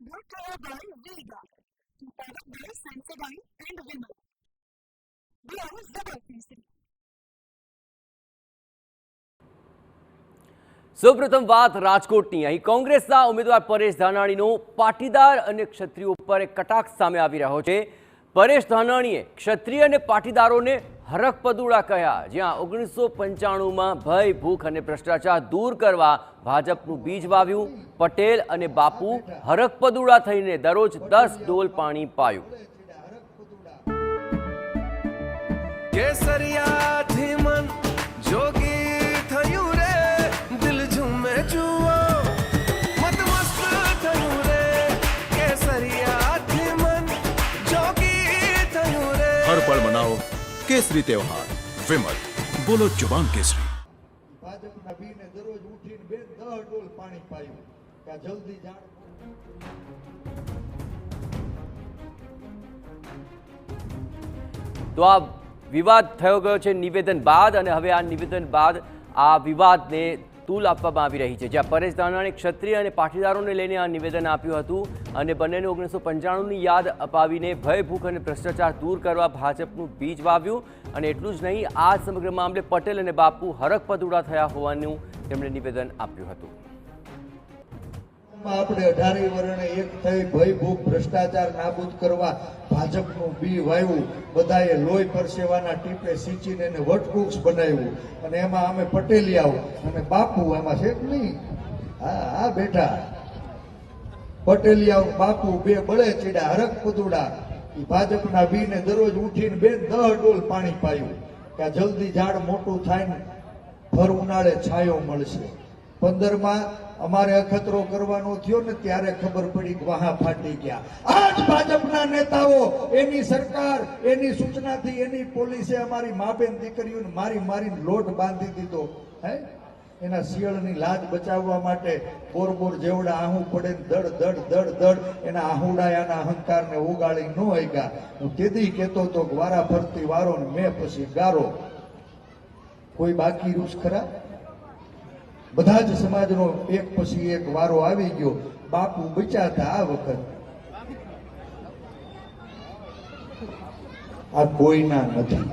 brought to you by Vega, powered by Sensodyne and Vimal. We are ZFC. સૌપ્રથમ વાત રાજકોટની. અહીં કોંગ્રેસના ઉમેદવાર પરેશ ધાનાણીનો પાટીદાર અને ક્ષત્રિયો ઉપર એક કટાક્ષ સામે આવી રહ્યો છે. પરેશ ધાનાણીએ ક્ષત્રિય અને પાટીદારોને હરખપદુડા કહ્યા. જ્યાં 1995માં ભય, ભૂખ અને ભ્રષ્ટાચાર દૂર કરવા ભાજપનું બીજ વાવ્યું. પટેલ અને બાપુ હરખપદુડા થઈને દરરોજ 10 ડોલ પાણી પાયું. કેસરિયાથી મન જોગી થયું રે, દિલ ઝૂમે જુઓ મત મસ્ત થયું રે. કેસરિયાથી મન જોગી થયું રે. હર પળ મનાવો કેસરી તહેવાર. વિમલ, બોલો જુબાન કેસરી. ભાજપના બીને દરરોજ ઉઠીને 10 ડોલ પાણી પાયું કે જલ્દી જાણ. તો આ વિવાદ થયો ગયો છે નિવેદન બાદ, અને હવે આ નિવેદન બાદ આ વિવાદને તૂલ આપવામાં આવી રહી છે. જ્યાં પરેશ ધાનાણીએ ક્ષત્રિય અને પાટીદારોને લઈને આ નિવેદન આપ્યું હતું અને બંનેને 1995ની યાદ અપાવીને ભય, ભૂખ અને ભ્રષ્ટાચાર દૂર કરવા ભાજપનું બીજ વાવ્યું. અને એટલું જ નહીં, આ સમગ્ર મામલે પટેલ અને બાપુ હરખપદુડા થયા હોવાનું તેમણે નિવેદન આપ્યું હતું. આપણે 18 વર્ષે એક થઈ ભય, ભૂખ, ભ્રષ્ટાચાર નાબૂદ કરવા ભાજપનું બી વાવ્યું. બધાએ લોહી પરસેવાના ટીપે સિંચીને એને વટવૃક્ષ બનાવ્યું. અને એમાં અમે પટેલિયાઓ અને બાપુ એમાં છે કે નહીં, હા બેઠા પટેલિયાઓ બાપુ બે બળે ચીડા હરખપદુડા. એ ભાજપના બીને દરરોજ ઉઠીને 10 ડોલ પાણી પાયું કે જલ્દી ઝાડ મોટું થાય ને ભર ઉનાળે છાયો મળશે. 15માં અમારે અખતરો કરવાનો થયો ને ત્યારે ખબર પડી કે વાહા ફાટી ગયા. આજ ભાજપના નેતાઓ, એની સરકાર, એની સૂચનાથી એની પોલીસે અમારી માબેન દીકરીઓને મારીને લોટ બાંધી દીધો. હે, એના શિયાળની લાજ બચાવવા માટે બોર જેવડા આહું પડે દડ એના આહુડાયાના અહંકારને ઉગાડી ન હગ્યા. હું તેથી કહેતો હતો કે વારા ફરતી વારો ને મેં પછી ગારો. કોઈ બાકી રૂસ ખરા? બધા જ સમાજનો એક પછી એક વારો આવી ગયો. બાપુ બચાતા આ વખત આ કોઈના નથી.